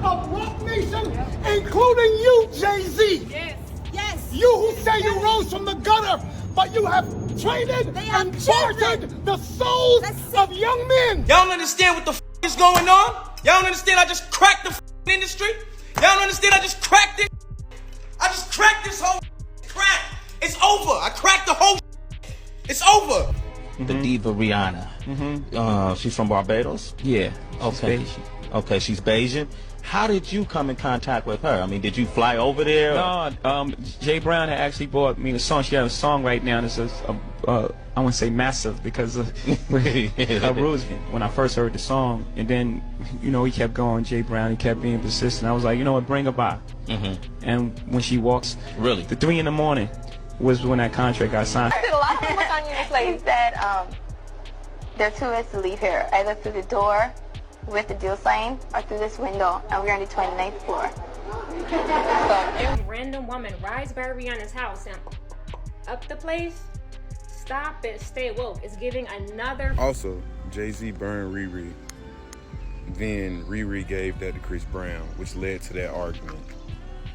of Roc Nation, including you, Jay-Z. Yes. Yes. You who say you rose from the gutter, but you have traded and bartered the souls of young men. Y'all don't understand what the f is going on? Y'all don't understand I just cracked the industry? Y'all don't understand I just cracked it? I just cracked this whole crack. It's over. I cracked the whole It's over. The diva Rihanna. She's from Barbados? Yeah. Okay. She's Bayesian. Okay, she's Bayesian. How did you come in contact with her? I mean, did you fly over there? No, Jay Brown had actually bought me the song. She had a song right now that's I wouldn't say massive because of rules when I first heard the song. And then, you know, he kept going, Jay Brown, he kept being persistent. I was like, you know what, bring her by. And when she walks, really, the 3 in the morning was when that contract got signed. I did a lot of work on you. He said there are 2 ways to leave here, either through the door with the deal sign or through this window, and we're on the 29th floor. If random woman rides by Rihanna's house and up the place, stop it, stay woke. It's giving another. Also, Jay-Z burned Riri. Then Riri gave that to Chris Brown, which led to that argument.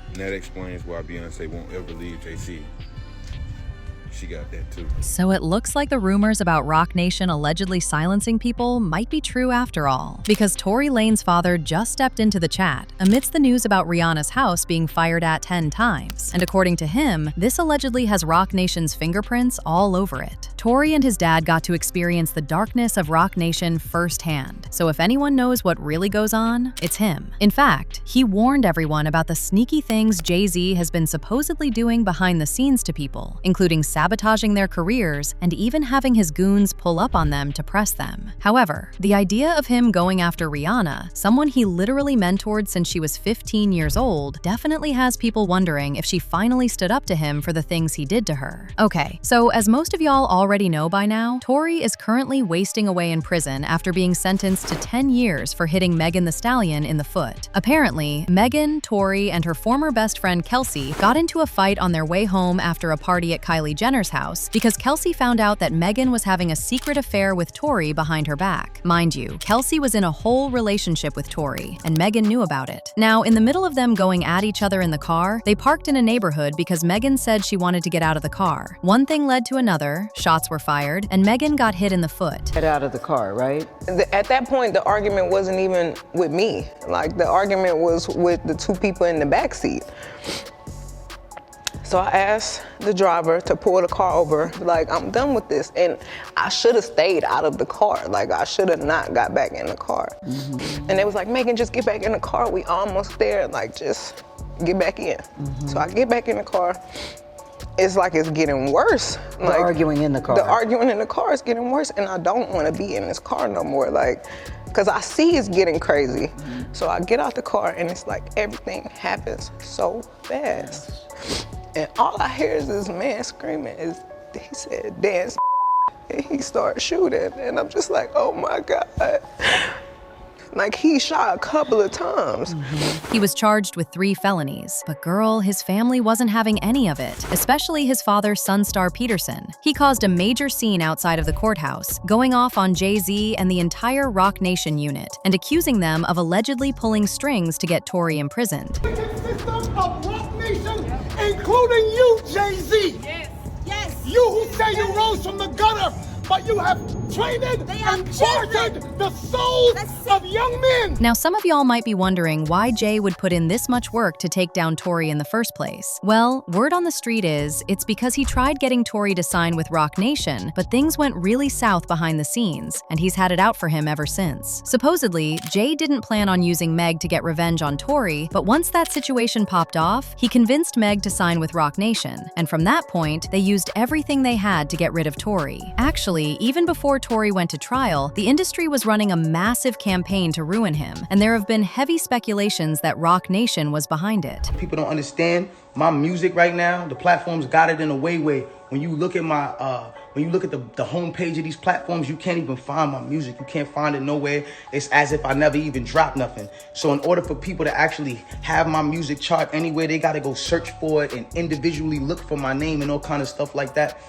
And that explains why Beyonce won't ever leave Jay-Z. She got that too. So it looks like the rumors about Roc Nation allegedly silencing people might be true after all, because Tory Lane's father just stepped into the chat amidst the news about Rihanna's house being fired at 10 times. And according to him, this allegedly has Roc Nation's fingerprints all over it. Tory and his dad got to experience the darkness of Roc Nation firsthand, so if anyone knows what really goes on, it's him. In fact, he warned everyone about the sneaky things Jay-Z has been supposedly doing behind the scenes to people, including sabotaging their careers and even having his goons pull up on them to press them. However, the idea of him going after Rihanna, someone he literally mentored since she was 15 years old, definitely has people wondering if she finally stood up to him for the things he did to her. Okay, so as most of y'all already know by now, Tory is currently wasting away in prison after being sentenced to 10 years for hitting Megan Thee Stallion in the foot. Apparently, Megan, Tory, and her former best friend Kelsey got into a fight on their way home after a party at Kylie Jenner's house because Kelsey found out that Megan was having a secret affair with Tory behind her back. Mind you, Kelsey was in a whole relationship with Tory, and Megan knew about it. Now, in the middle of them going at each other in the car, they parked in a neighborhood because Megan said she wanted to get out of the car. One thing led to another, shots were fired, and Megan got hit in the foot. Get out of the car, right? At that point, the argument wasn't even with me. Like, the argument was with the 2 people in the backseat. So I asked the driver to pull the car over, like, I'm done with this. And I should have stayed out of the car. Like, I should have not got back in the car. And they was like, Megan, just get back in the car. We almost there. Like, just get back in. So I get back in the car. It's like it's getting worse. The arguing in the car. The arguing in the car is getting worse, and I don't want to be in this car no more. Like, because I see it's getting crazy. So I get out the car, and it's like everything happens so fast. And all I hear is this man screaming. He said, dance, and he started shooting. And I'm just like, oh my God. Like, he shot a couple of times. He was charged with 3 felonies, but girl, his family wasn't having any of it, especially his father, Sunstar Peterson. He caused a major scene outside of the courthouse, going off on Jay-Z and the entire Roc Nation unit, and accusing them of allegedly pulling strings to get Tory imprisoned. System of Roc Nation, including you, Jay-Z. Yes. Yes. You who say you rose from the gutter, but you have traded and bartered the souls of young men. Now, some of y'all might be wondering why Jay would put in this much work to take down Tory in the first place. Well, word on the street is it's because he tried getting Tory to sign with Roc Nation, but things went really south behind the scenes, and he's had it out for him ever since. Supposedly, Jay didn't plan on using Meg to get revenge on Tory, but once that situation popped off, he convinced Meg to sign with Roc Nation, and from that point, they used everything they had to get rid of Tory. Actually, even before Tory went to trial, the industry was running a massive campaign to ruin him, and there have been heavy speculations that Roc Nation was behind it. People don't understand my music right now. The platforms got it in a way where when you look at my when you look at the homepage of these platforms, you can't even find my music. You can't find it nowhere. It's as if I never even dropped nothing. So in order for people to actually have my music chart anywhere, they got to go search for it and individually look for my name and all kind of stuff like that.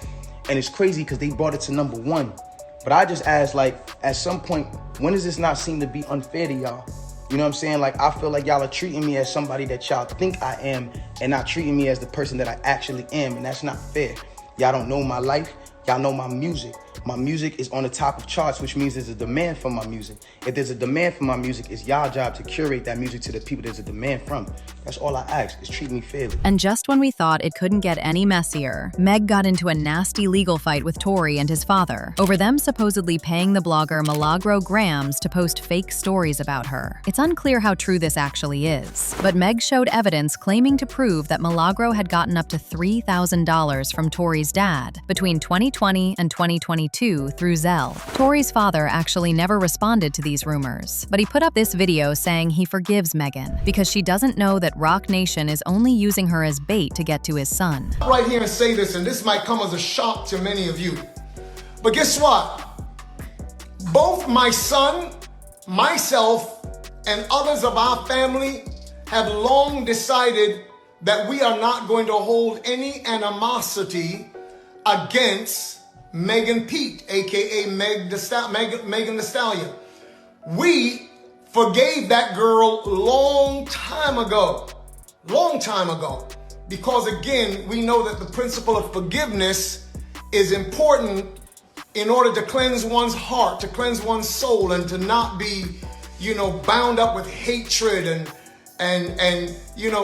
And it's crazy because they brought it to #1. But I just asked, like, at some point, when does this not seem to be unfair to y'all? You know what I'm saying? Like, I feel like y'all are treating me as somebody that y'all think I am and not treating me as the person that I actually am, and that's not fair. Y'all don't know my life. Y'all know my music. My music is on the top of charts, which means there's a demand for my music. If there's a demand for my music, it's y'all job to curate that music to the people there's a demand from. That's all I ask, is treat me fairly. And just when we thought it couldn't get any messier, Meg got into a nasty legal fight with Tory and his father over them supposedly paying the blogger Milagro Grams to post fake stories about her. It's unclear how true this actually is, but Meg showed evidence claiming to prove that Milagro had gotten up to $3,000 from Tory's dad between 2020 and 2022 through Zelle. Tory's father actually never responded to these rumors, but he put up this video saying he forgives Megan because she doesn't know that Roc Nation is only using her as bait to get to his son. Right here and say this, and this might come as a shock to many of you, but guess what? Both my son, myself, and others of our family have long decided that we are not going to hold any animosity against Megan Pete, aka Megan Thee Stallion. We forgave that girl long time ago, because again, we know that the principle of forgiveness is important in order to cleanse one's heart, to cleanse one's soul, and to not be, bound up with hatred and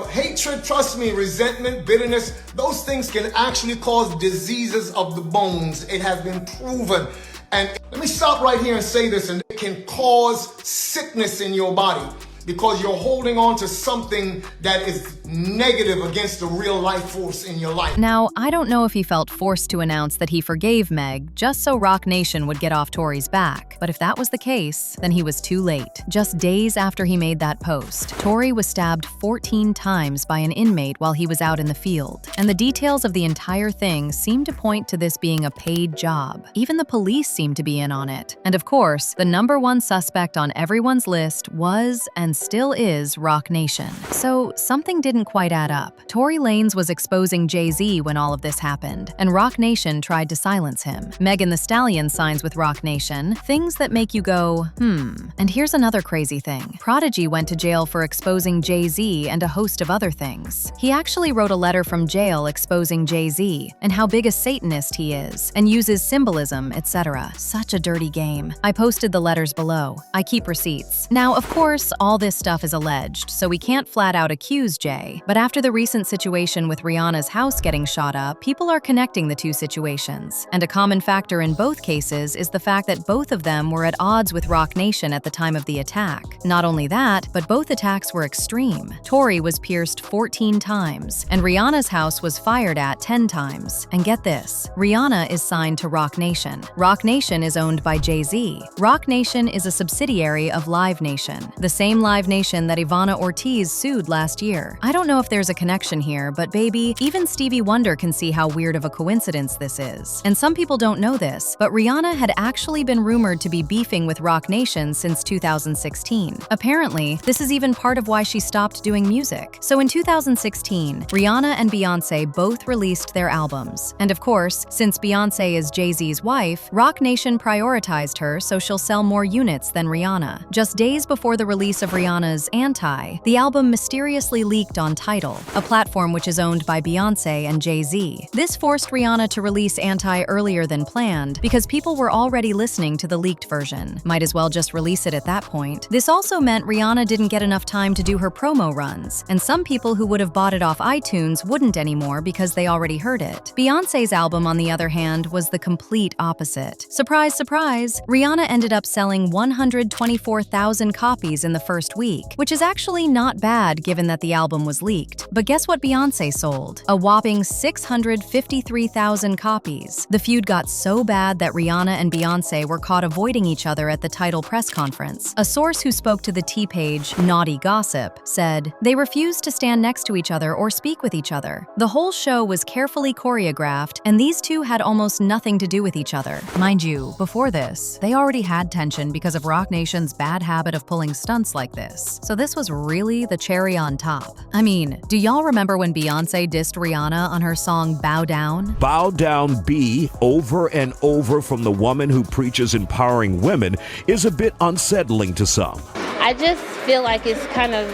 hatred, trust me, resentment, bitterness, those things can actually cause diseases of the bones. It has been proven. And let me stop right here and say this, and it can cause sickness in your body because you're holding on to something that is negative against the real life force in your life. Now, I don't know if he felt forced to announce that he forgave Meg just so Roc Nation would get off Tory's back, but if that was the case, then he was too late. Just days after he made that post, Tory was stabbed 14 times by an inmate while he was out in the field, and the details of the entire thing seem to point to this being a paid job. Even the police seem to be in on it. And of course, the #1 suspect on everyone's list was and still is Roc Nation. So something didn't quite add up. Tory Lanez was exposing Jay-Z when all of this happened, and Roc Nation tried to silence him. Megan Thee Stallion signs with Roc Nation, things that make you go, And here's another crazy thing. Prodigy went to jail for exposing Jay-Z and a host of other things. He actually wrote a letter from jail exposing Jay-Z and how big a Satanist he is, and uses symbolism, etc. Such a dirty game. I posted the letters below. I keep receipts. Now, of course, all this stuff is alleged, so we can't flat out accuse Jay. But after the recent situation with Rihanna's house getting shot up, people are connecting the two situations. And a common factor in both cases is the fact that both of them were at odds with Roc Nation at the time of the attack. Not only that, but both attacks were extreme. Tory was pierced 14 times, and Rihanna's house was fired at 10 times. And get this, Rihanna is signed to Roc Nation. Roc Nation is owned by Jay-Z. Roc Nation is a subsidiary of Live Nation, the same Live Nation that Ivana Ortiz sued last year. I don't know if there's a connection here, but baby, even Stevie Wonder can see how weird of a coincidence this is. And some people don't know this, but Rihanna had actually been rumored to be beefing with Roc Nation since 2016. Apparently, this is even part of why she stopped doing music. So in 2016, Rihanna and Beyoncé both released their albums. And of course, since Beyoncé is Jay-Z's wife, Roc Nation prioritized her so she'll sell more units than Rihanna. Just days before the release of Rihanna's Anti, the album mysteriously leaked on Tidal, a platform which is owned by Beyoncé and Jay-Z. This forced Rihanna to release Anti earlier than planned because people were already listening to the leaked version. Might as well just release it at that point. This also meant Rihanna didn't get enough time to do her promo runs, and some people who would have bought it off iTunes wouldn't anymore because they already heard it. Beyoncé's album, on the other hand, was the complete opposite. Surprise, surprise, Rihanna ended up selling 124,000 copies in the first week, which is actually not bad given that the album was leaked. But guess what Beyoncé sold? A whopping 653,000 copies. The feud got so bad that Rihanna and Beyoncé were caught avoiding each other at the Tidal press conference. A source who spoke to the T-Page, Naughty Gossip, said, "They refused to stand next to each other or speak with each other. The whole show was carefully choreographed, and these two had almost nothing to do with each other." Mind you, before this, they already had tension because of Roc Nation's bad habit of pulling stunts like this. So this was really the cherry on top. I mean, do y'all remember when Beyoncé dissed Rihanna on her song Bow Down? Bow down B over and over from the woman who preaches empowering women is a bit unsettling to some. I just feel like it's kind of,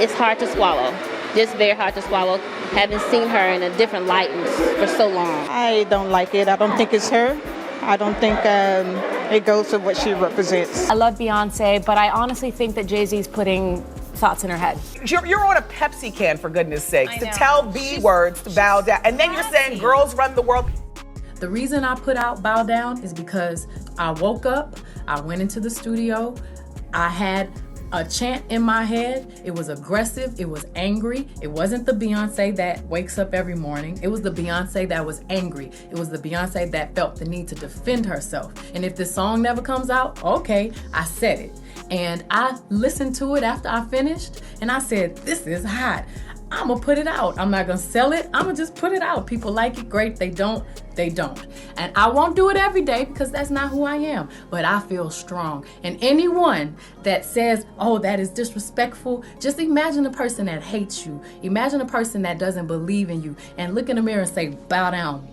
it's hard to swallow. Just very hard to swallow, having seen her in a different light for so long. I don't like it. I don't think it's her. I don't think it goes to what she represents. I love Beyonce, but I honestly think that Jay-Z's putting thoughts in her head. You're on a Pepsi can, for goodness sakes, to tell B words to bow down. And then you're saying girls run the world. The reason I put out Bow Down is because I woke up, I went into the studio, I had a chant in my head. It was aggressive, it was angry. It wasn't the Beyonce that wakes up every morning. It was the Beyonce that was angry. It was the Beyonce that felt the need to defend herself. And if this song never comes out, okay, I said it. And I listened to it after I finished, and I said, this is hot. I'm gonna put it out. I'm not gonna sell it. I'm gonna just put it out. People like it, great. They don't, they don't. And I won't do it every day because that's not who I am. But I feel strong. And anyone that says, oh, that is disrespectful, just imagine a person that hates you. Imagine a person that doesn't believe in you. And look in the mirror and say, bow down.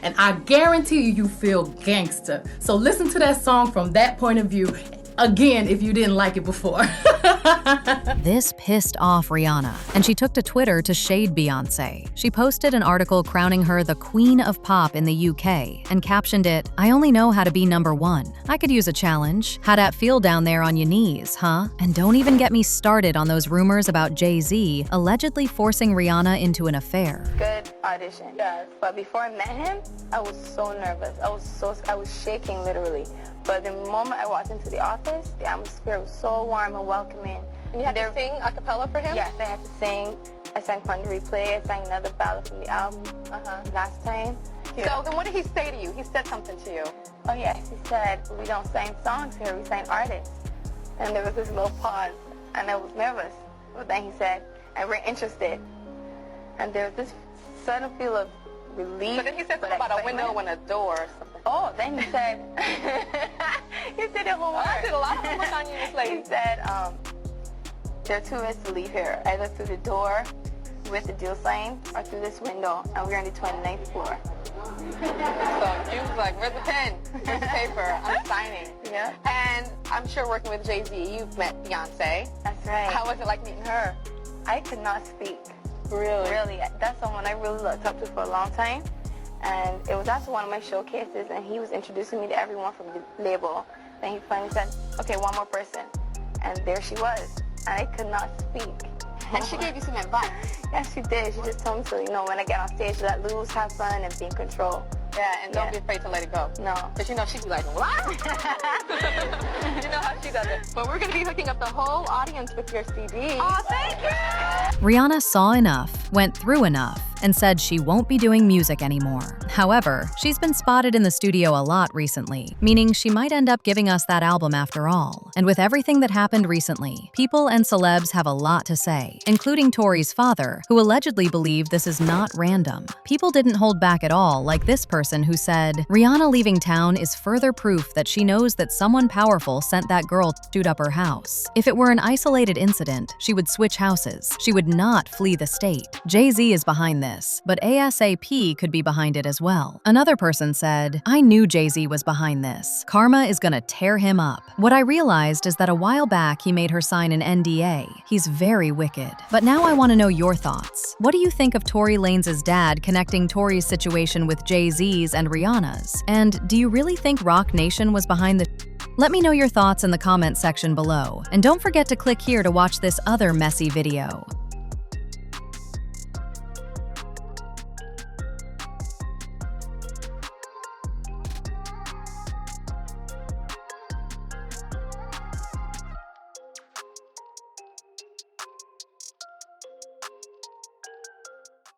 And I guarantee you feel gangster. So listen to that song from that point of view. Again, if you didn't like it before. This pissed off Rihanna, and she took to Twitter to shade Beyoncé. She posted an article crowning her the Queen of Pop in the UK and captioned it, I only know how to be #1. I could use a challenge. How that feel down there on your knees, huh? And don't even get me started on those rumors about Jay-Z allegedly forcing Rihanna into an affair. Good audition. Yes. But before I met him, I was so nervous. I was shaking literally. But the moment I walked into the office, the atmosphere was so warm and welcoming. And you had to sing a cappella for him? Yes, I had to sing. I sang Fun to Replay. I sang another ballad from the album last time. Yeah. So then what did he say to you? He said something to you. Oh yes, he said, we don't sign songs here, we sign artists. And there was this little pause, and I was nervous. But then he said, and we're interested. And there was this sudden feel of relief. So then he said something about a window and a door or something. Oh, then he said, you did it homework. I did a lot of homework on you, Miss Lady. He said, there are 2 ways to leave here, either through the door with the deal sign or through this window, and we're on the 29th floor. So you was like, where's the pen? Here's the paper. I'm signing. Yeah. And I'm sure working with Jay-Z, you've met Beyonce. That's right. How was it like meeting her? I could not speak. Really? Really. That's someone I really looked up to for a long time. And it was after one of my showcases, and he was introducing me to everyone from the label. Then he finally said, okay, one more person. And there she was. And I could not speak. And she gave you some advice. Yes, she did. She just told me to, when I get on stage, let loose, have fun, and be in control. Yeah, and don't be afraid to let it go. No. Because she'd be like, what? You know how she does it. But we're going to be hooking up the whole audience with your CD. Oh, thank you! Rihanna saw enough, went through enough, and said she won't be doing music anymore. However, she's been spotted in the studio a lot recently, meaning she might end up giving us that album after all. And with everything that happened recently, people and celebs have a lot to say, including Tory's father, who allegedly believed this is not random. People didn't hold back at all, like this person who said, Rihanna leaving town is further proof that she knows that someone powerful sent that girl to shoot up her house. If it were an isolated incident, she would switch houses. She would not flee the state. Jay-Z is behind this, but ASAP could be behind it as well. Another person said, I knew Jay-Z was behind this. Karma is gonna tear him up. What I realized is that a while back he made her sign an NDA. He's very wicked. But now I want to know your thoughts. What do you think of Tory Lanez' dad connecting Tory's situation with Jay-Z's and Rihanna's? And do you really think Roc Nation was behind the... Let me know your thoughts in the comment section below. And don't forget to click here to watch this other messy video.